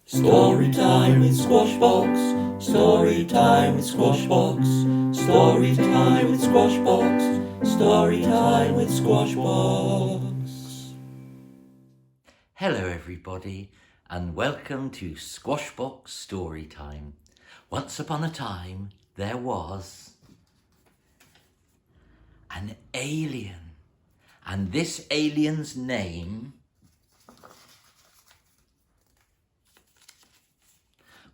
Story time with Squashbox. Story time with Squashbox. Story time with Squashbox. Story time with Squashbox. Hello everybody and welcome to Squashbox Storytime. Once upon a time there was an alien, and this alien's name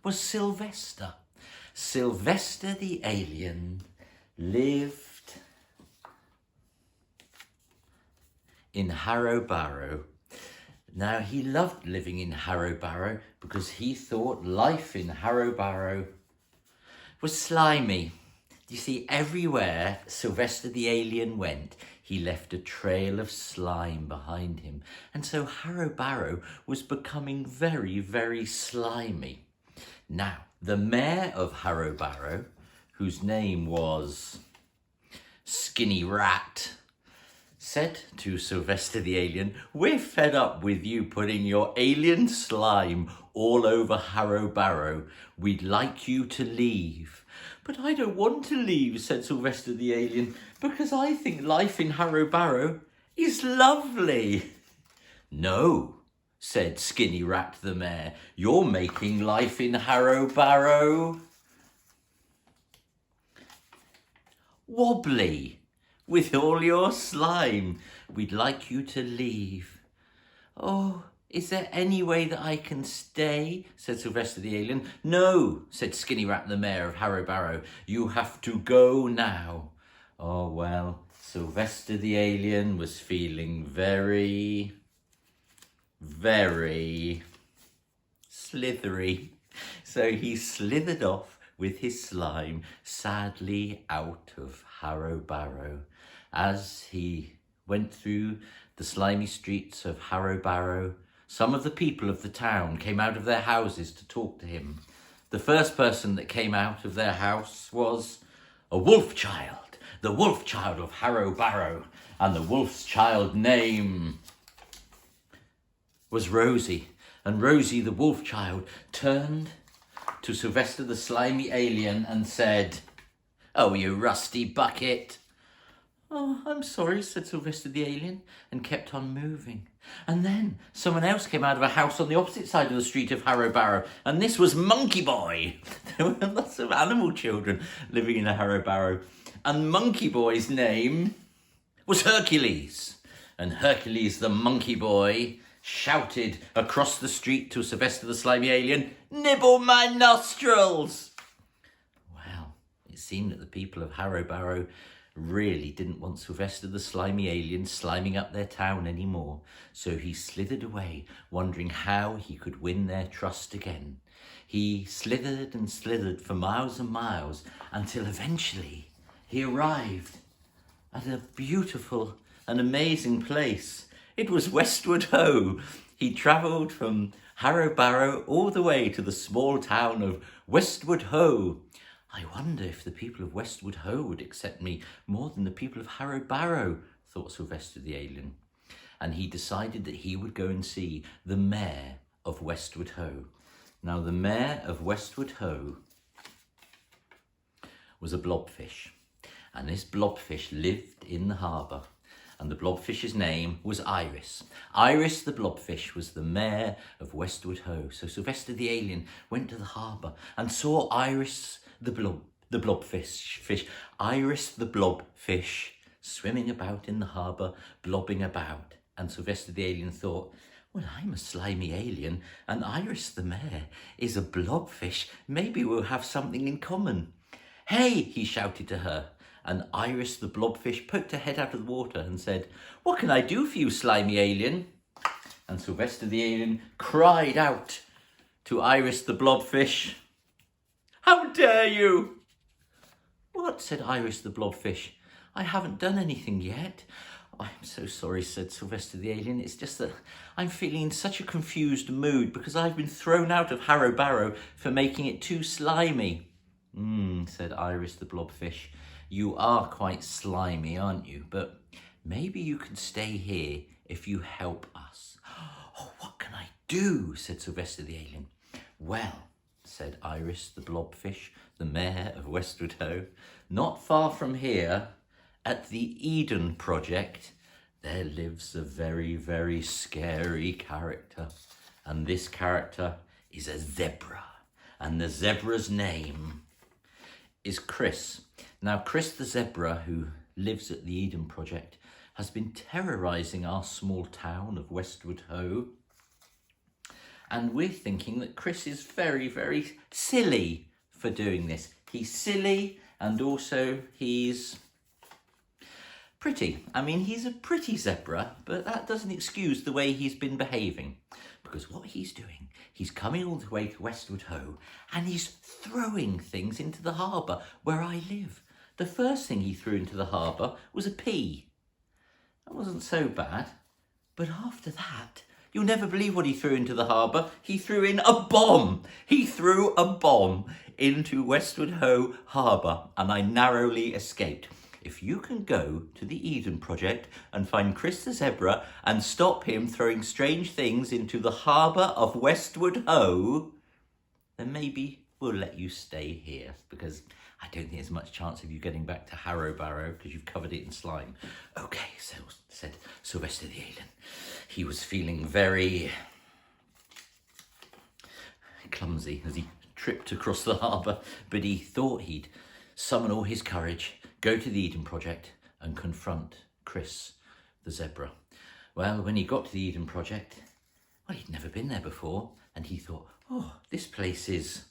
was Sylvester. Sylvester the alien lived in Harrow Barrow. Now, he loved living in Harrow Barrow because he thought life in Harrow Barrow was slimy. You see, everywhere Sylvester the alien went, he left a trail of slime behind him. And so Harrow Barrow was becoming very, very slimy. Now, the mayor of Harrow Barrow, whose name was Skinny Rat, said to Sylvester the alien, "We're fed up with you putting your alien slime all over Harrow Barrow. We'd like you to leave." "But I don't want to leave," said Sylvester the alien, "because I think life in Harrow Barrow is lovely." "No," said Skinny Rat the mayor, "you're making life in Harrow Barrow wobbly with all your slime. We'd like you to leave." "Oh, is there any way that I can stay?" said Sylvester the alien. "No," said Skinny Rat the mayor of Harrow Barrow, "you have to go now." Oh well, Sylvester the alien was feeling very slithery. So he slithered off with his slime sadly out of Harrow Barrow. As he went through the slimy streets of Harrow Barrow, some of the people of the town came out of their houses to talk to him. The first person that came out of their house was a wolf child, the wolf child of Harrow Barrow, and the wolf's child name was Rosie. And Rosie, the wolf child, turned to Sylvester the slimy alien and said, "Oh, you rusty bucket." "Oh, I'm sorry," said Sylvester the alien, and kept on moving. And then someone else came out of a house on the opposite side of the street of Harrow Barrow, and this was Monkey Boy. There were lots of animal children living in Harrow Barrow, and Monkey Boy's name was Hercules. And Hercules the Monkey Boy shouted across the street to Sylvester the slimy alien, "Nibble my nostrils!" Well, it seemed that the people of Harrow Barrow really didn't want Sylvester the slimy alien sliming up their town anymore. So he slithered away, wondering how he could win their trust again. He slithered and slithered for miles and miles until eventually he arrived at a beautiful and amazing place. It was Westward Ho. He travelled from Harrow Barrow all the way to the small town of Westward Ho. "I wonder if the people of Westward Ho would accept me more than the people of Harrow Barrow," thought Sylvester the alien. And he decided that he would go and see the mayor of Westward Ho. Now, the mayor of Westward Ho was a blobfish, and this blobfish lived in the harbour. And the blobfish's name was Iris. Iris the blobfish was the mayor of Westward Ho. So Sylvester the alien went to the harbour and saw Iris the blobfish. Iris the blobfish swimming about in the harbour, blobbing about. And Sylvester the alien thought, "Well, I'm a slimy alien and Iris the mayor is a blobfish. Maybe we'll have something in common." "Hey," he shouted to her. And Iris the blobfish poked her head out of the water and said, "What can I do for you, slimy alien?" And Sylvester the alien cried out to Iris the blobfish, "How dare you!" "What?" said Iris the blobfish. "I haven't done anything yet." "Oh, I'm so sorry," said Sylvester the alien. "It's just that I'm feeling in such a confused mood because I've been thrown out of Harrow Barrow for making it too slimy." Said Iris the blobfish. "You are quite slimy, aren't you? But maybe you can stay here if you help us." "Oh, what can I do?" said Sylvester the alien. Well, said Iris the blobfish, the mayor of Westwood Ho, not far from here, at the Eden Project, there lives a very, very scary character. And this character is a zebra. And the zebra's name is Chris. Now, Chris the zebra, who lives at the Eden Project, has been terrorising our small town of Westwood Ho. And we're thinking that Chris is very, very silly for doing this. He's silly and also he's pretty. I mean, he's a pretty zebra, but that doesn't excuse the way he's been behaving. Because what he's doing, he's coming all the way to Westwood Ho and he's throwing things into the harbour where I live. The first thing he threw into the harbour was a pea. That wasn't so bad. But after that, you'll never believe what he threw into the harbour. He threw in a bomb. He threw a bomb into Westwood Ho harbour and I narrowly escaped. If you can go to the Eden Project and find Chris the zebra and stop him throwing strange things into the harbour of Westwood Ho, then maybe we'll let you stay here because I don't think there's much chance of you getting back to Harrow Barrow because you've covered it in slime. Okay, so said Sylvester the alien. He was feeling very clumsy as he tripped across the harbour, but he thought he'd summon all his courage, go to the Eden Project and confront Chris the zebra. Well, when he got to the Eden Project, well, he'd never been there before and he thought, oh, this place is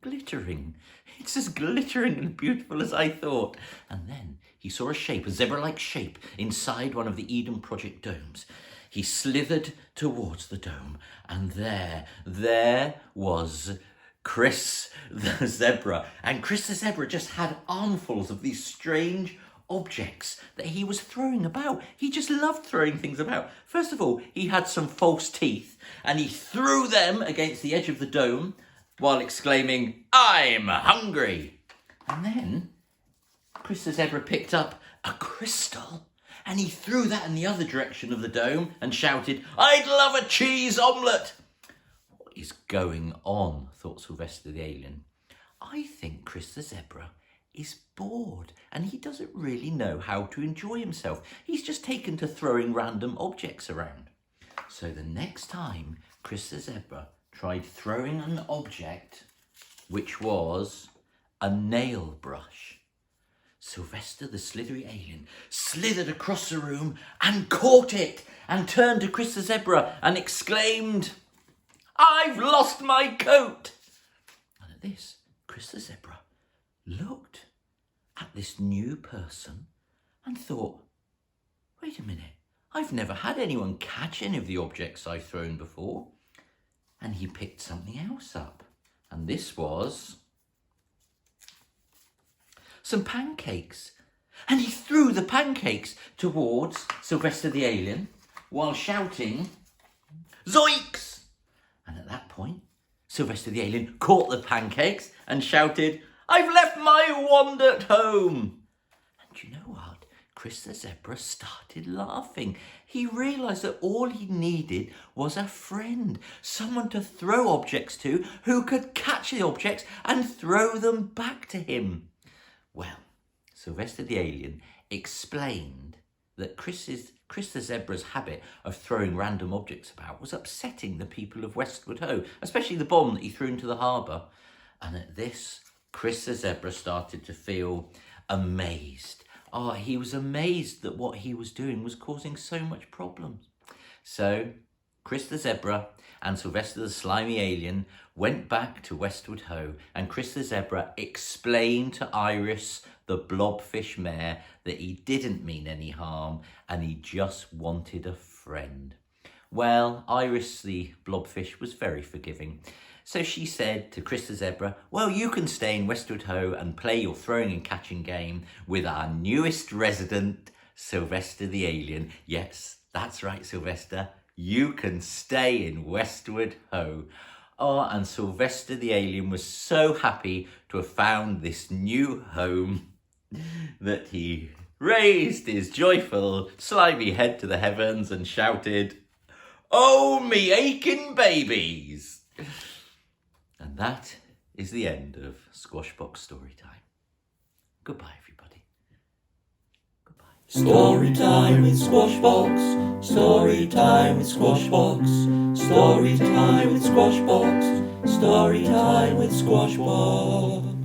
glittering. It's as glittering and beautiful as I thought. And then he saw a shape, a zebra-like shape, inside one of the Eden Project domes. He slithered towards the dome, and there was Chris the zebra. And Chris the zebra just had armfuls of these strange objects that he was throwing about. He just loved throwing things about. First of all, he had some false teeth, and he threw them against the edge of the dome, while exclaiming, I'm hungry. And then Chris the zebra picked up a crystal and he threw that in the other direction of the dome and shouted, I'd love a cheese omelette. What is going on, thought Sylvester the alien. I think Chris the zebra is bored and he doesn't really know how to enjoy himself. He's just taken to throwing random objects around. So the next time Chris the zebra tried throwing an object, which was a nail brush, Sylvester the slithery alien slithered across the room and caught it and turned to Chris the zebra and exclaimed, I've lost my coat. And at this, Chris the zebra looked at this new person and thought, wait a minute, I've never had anyone catch any of the objects I've thrown before. And he picked something else up. And this was some pancakes. And he threw the pancakes towards Sylvester the alien while shouting, Zoinks! And at that point, Sylvester the alien caught the pancakes and shouted, I've left my wand at home. And you know what? Chris the zebra started laughing. He realised that all he needed was a friend, someone to throw objects to who could catch the objects and throw them back to him. Well, Sylvester the alien explained that Chris the zebra's habit of throwing random objects about was upsetting the people of Westwood Ho, especially the bomb that he threw into the harbour. And at this, Chris the zebra started to feel amazed. Oh, he was amazed that what he was doing was causing so much problems. So, Chris the zebra and Sylvester the slimy alien went back to Westwood Ho, and Chris the zebra explained to Iris the blobfish mare that he didn't mean any harm and he just wanted a friend. Well, Iris the blobfish was very forgiving. So she said to Chris the zebra, well, you can stay in Westwood Ho and play your throwing and catching game with our newest resident, Sylvester the alien. Yes, that's right, Sylvester. You can stay in Westwood Ho. Oh, and Sylvester the alien was so happy to have found this new home that he raised his joyful, slimy head to the heavens and shouted, Oh, me aching babies! And that is the end of Squashbox Storytime. Goodbye, everybody. Goodbye. Story time with Squashbox. Story time with Squashbox. Story time with Squashbox. Story time with Squashbox.